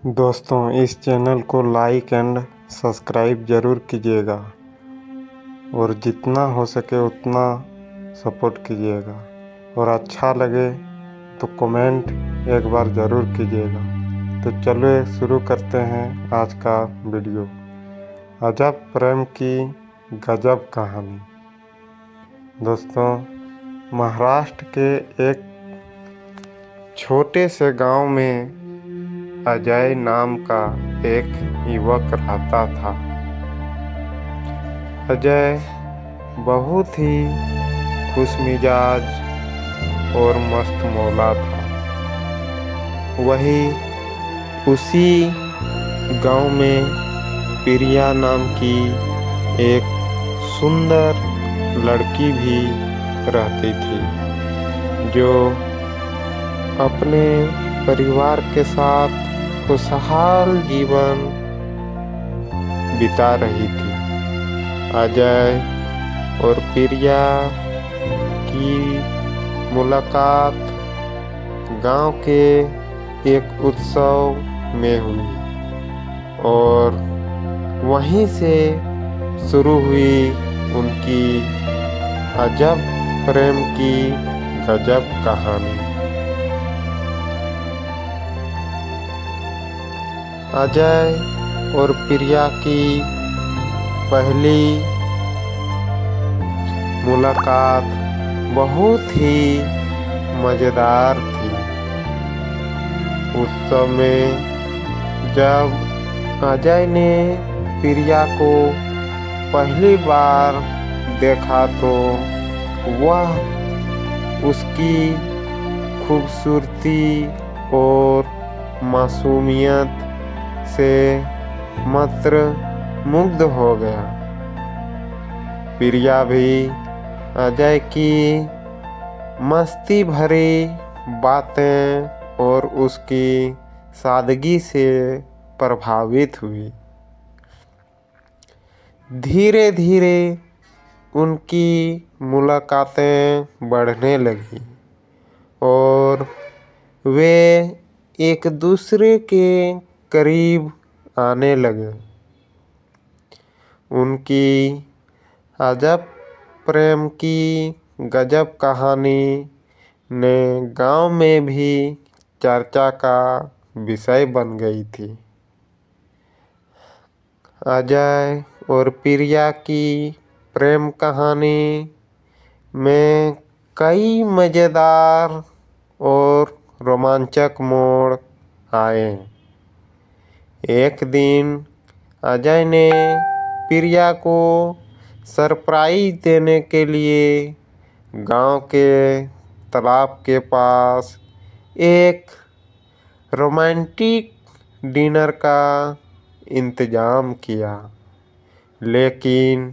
दोस्तों, इस चैनल को लाइक एंड सब्सक्राइब ज़रूर कीजिएगा और जितना हो सके उतना सपोर्ट कीजिएगा और अच्छा लगे तो कमेंट एक बार ज़रूर कीजिएगा। तो चलिए शुरू करते हैं आज का वीडियो। अजब प्रेम की गजब कहानी। दोस्तों, महाराष्ट्र के एक छोटे से गांव में अजय नाम का एक युवक रहता था। अजय बहुत ही खुशमिजाज और मस्त मौला था। वही उसी गांव में प्रिया नाम की एक सुंदर लड़की भी रहती थी, जो अपने परिवार के साथ खुशहाल जीवन बिता रही थी। अजय और प्रिया की मुलाकात गांव के एक उत्सव में हुई और वहीं से शुरू हुई उनकी अजब प्रेम की गजब कहानी। अजय और प्रिया की पहली मुलाकात बहुत ही मज़ेदार थी। उस समय जब अजय ने प्रिया को पहली बार देखा तो वह उसकी खूबसूरती और मासूमियत से मंत्रमुग्ध हो गया। प्रिया भी अजय की मस्ती भरी बातें और उसकी सादगी से प्रभावित हुई। धीरे धीरे उनकी मुलाकातें बढ़ने लगी और वे एक दूसरे के करीब आने लगे। उनकी अजब प्रेम की गजब कहानी ने गांव में भी चर्चा का विषय बन गई थी। अजय और प्रिया की प्रेम कहानी में कई मज़ेदार और रोमांचक मोड़ आए। एक दिन अजय ने प्रिया को सरप्राइज देने के लिए गांव के तालाब के पास एक रोमांटिक डिनर का इंतज़ाम किया। लेकिन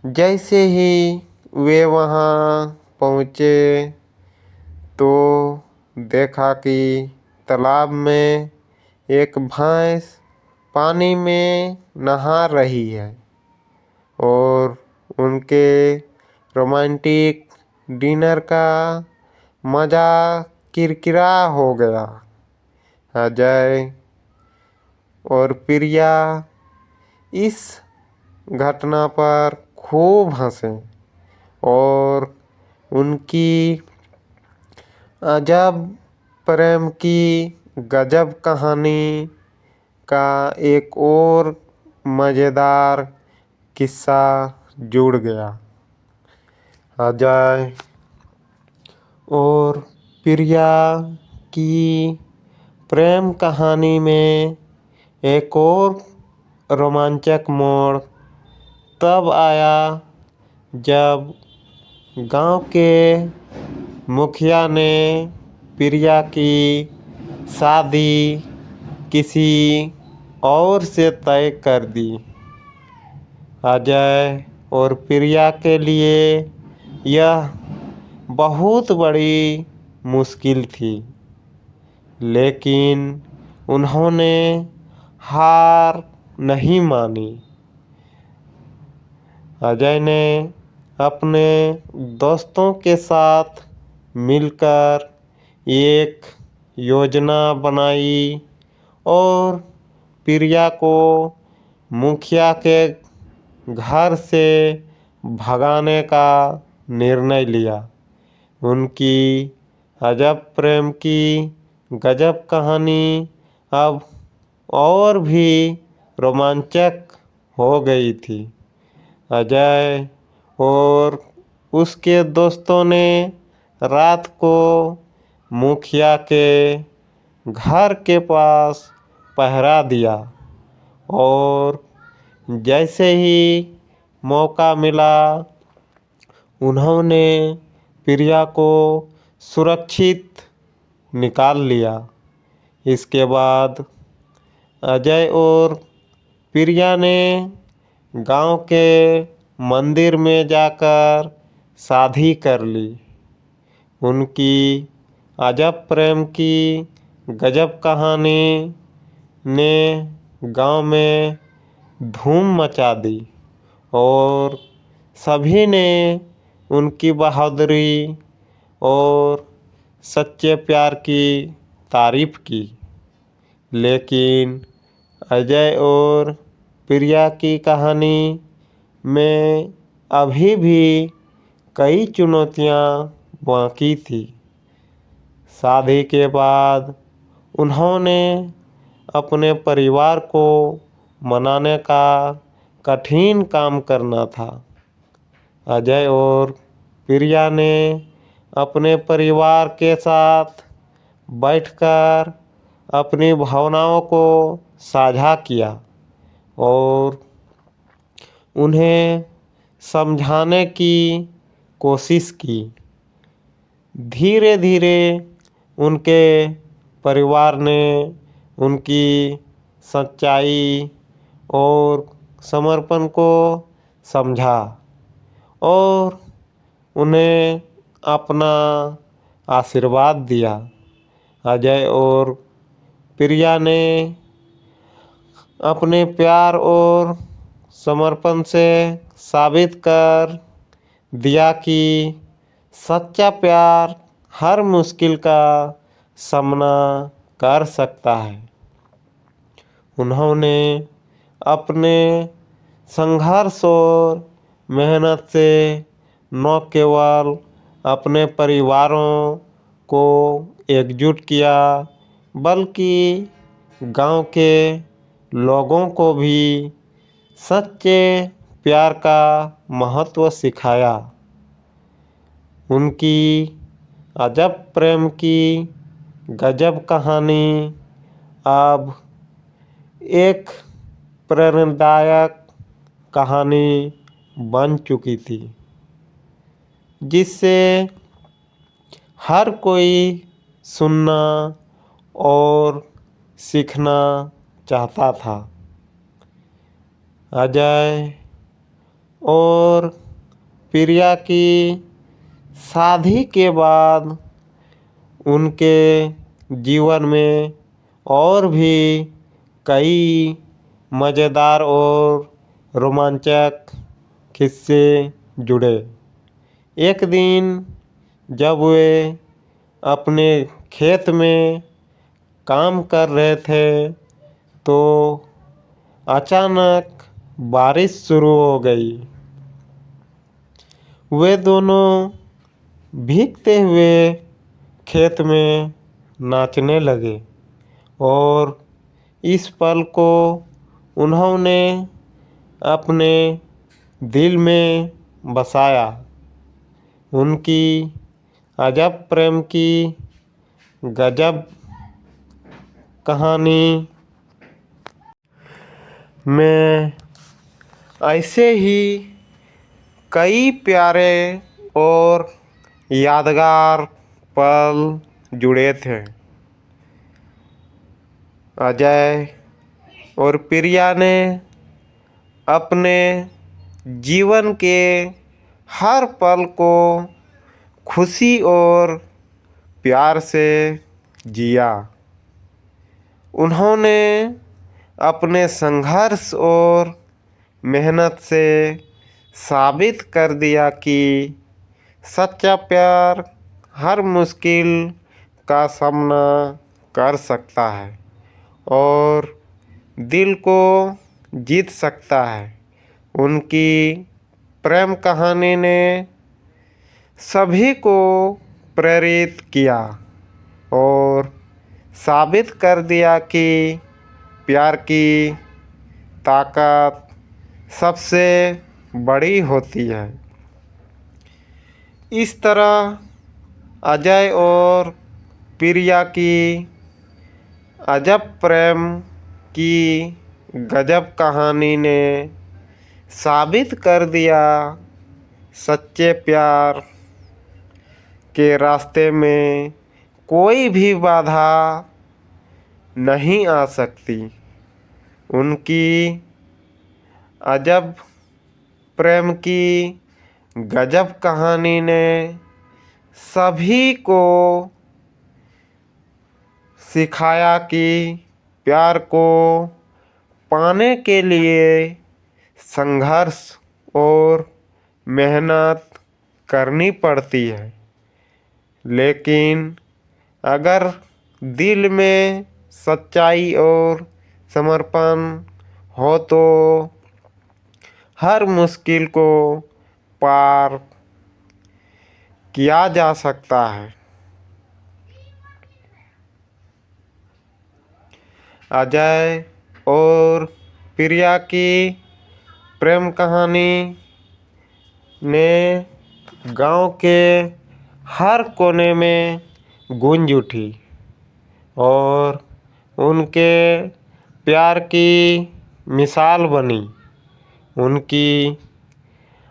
जैसे ही वे वहां पहुंचे तो देखा कि तालाब में एक भैंस पानी में नहा रही है और उनके रोमांटिक डिनर का मज़ा किरकिरा हो गया। अजय और प्रिया इस घटना पर खूब हंसे और उनकी अजब प्रेम की गजब कहानी का एक और मज़ेदार किस्सा जुड़ गया। अजय और प्रिया की प्रेम कहानी में एक और रोमांचक मोड़ तब आया जब गांव के मुखिया ने प्रिया की शादी किसी और से तय कर दी। अजय और प्रिया के लिए यह बहुत बड़ी मुश्किल थी, लेकिन उन्होंने हार नहीं मानी। अजय ने अपने दोस्तों के साथ मिलकर एक योजना बनाई और प्रिया को मुखिया के घर से भगाने का निर्णय लिया। उनकी अजब प्रेम की गजब कहानी अब और भी रोमांचक हो गई थी। अजय और उसके दोस्तों ने रात को मुखिया के घर के पास पहरा दिया और जैसे ही मौका मिला उन्होंने प्रिया को सुरक्षित निकाल लिया। इसके बाद अजय और प्रिया ने गांव के मंदिर में जाकर शादी कर ली। उनकी अजब प्रेम की गजब कहानी ने गांव में धूम मचा दी और सभी ने उनकी बहादुरी और सच्चे प्यार की तारीफ की। लेकिन अजय और प्रिया की कहानी में अभी भी कई चुनौतियां बाकी थी। शादी के बाद उन्होंने अपने परिवार को मनाने का कठिन काम करना था। अजय और प्रिया ने अपने परिवार के साथ बैठकर अपनी भावनाओं को साझा किया और उन्हें समझाने की कोशिश की। धीरे धीरे उनके परिवार ने उनकी सच्चाई और समर्पण को समझा और उन्हें अपना आशीर्वाद दिया। अजय और प्रिया ने अपने प्यार और समर्पण से साबित कर दिया कि सच्चा प्यार हर मुश्किल का सामना कर सकता है। उन्होंने अपने संघर्ष और मेहनत से न केवल अपने परिवारों को एकजुट किया बल्कि गांव के लोगों को भी सच्चे प्यार का महत्व सिखाया। उनकी अजब प्रेम की गजब कहानी अब एक प्रेरणादायक कहानी बन चुकी थी जिससे हर कोई सुनना और सीखना चाहता था। अजय और प्रिया की शादी के बाद उनके जीवन में और भी कई मज़ेदार और रोमांचक किस्से जुड़े। एक दिन जब वे अपने खेत में काम कर रहे थे तो अचानक बारिश शुरू हो गई। वे दोनों भीगते हुए खेत में नाचने लगे और इस पल को उन्होंने अपने दिल में बसाया। उनकी अजब प्रेम की गजब कहानी में ऐसे ही कई प्यारे और यादगार पल जुड़े थे। अजय और प्रिया ने अपने जीवन के हर पल को खुशी और प्यार से जिया। उन्होंने अपने संघर्ष और मेहनत से साबित कर दिया कि सच्चा प्यार हर मुश्किल का सामना कर सकता है और दिल को जीत सकता है। उनकी प्रेम कहानी ने सभी को प्रेरित किया और साबित कर दिया कि प्यार की ताकत सबसे बड़ी होती है। इस तरह अजय और प्रिया की अजब प्रेम की गजब कहानी ने साबित कर दिया सच्चे प्यार के रास्ते में कोई भी बाधा नहीं आ सकती। उनकी अजब प्रेम की गजब कहानी ने सभी को सिखाया कि प्यार को पाने के लिए संघर्ष और मेहनत करनी पड़ती है, लेकिन अगर दिल में सच्चाई और समर्पण हो तो हर मुश्किल को पार किया जा सकता है। अजय और प्रिया की प्रेम कहानी ने गांव के हर कोने में गूंज उठी और उनके प्यार की मिसाल बनी। उनकी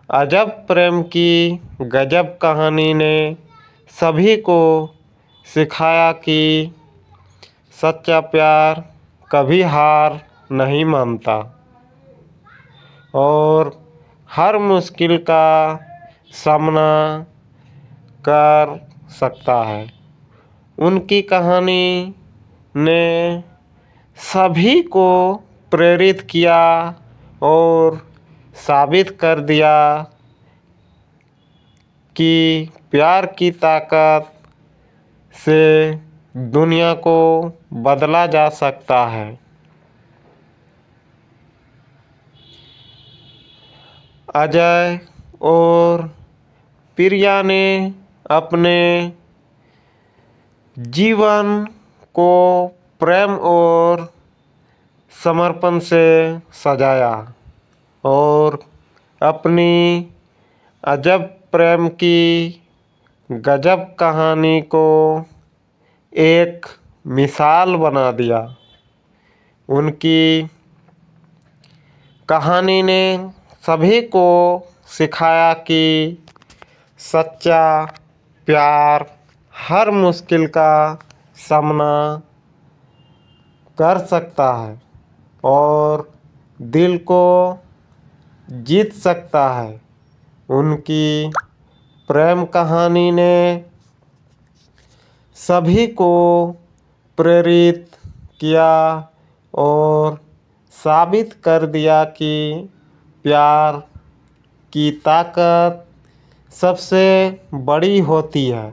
अजब प्रेम की गजब कहानी ने सभी को सिखाया कि सच्चा प्यार कभी हार नहीं मानता और हर मुश्किल का सामना कर सकता है। उनकी कहानी ने सभी को प्रेरित किया और साबित कर दिया कि प्यार की ताकत से दुनिया को बदला जा सकता है। अजय और प्रिया ने अपने जीवन को प्रेम और समर्पण से सजाया और अपनी अजब प्रेम की गजब कहानी को एक मिसाल बना दिया। उनकी कहानी ने सभी को सिखाया कि सच्चा प्यार हर मुश्किल का सामना कर सकता है और दिल को जीत सकता है। उनकी प्रेम कहानी ने सभी को प्रेरित किया और साबित कर दिया कि प्यार की ताकत सबसे बड़ी होती है।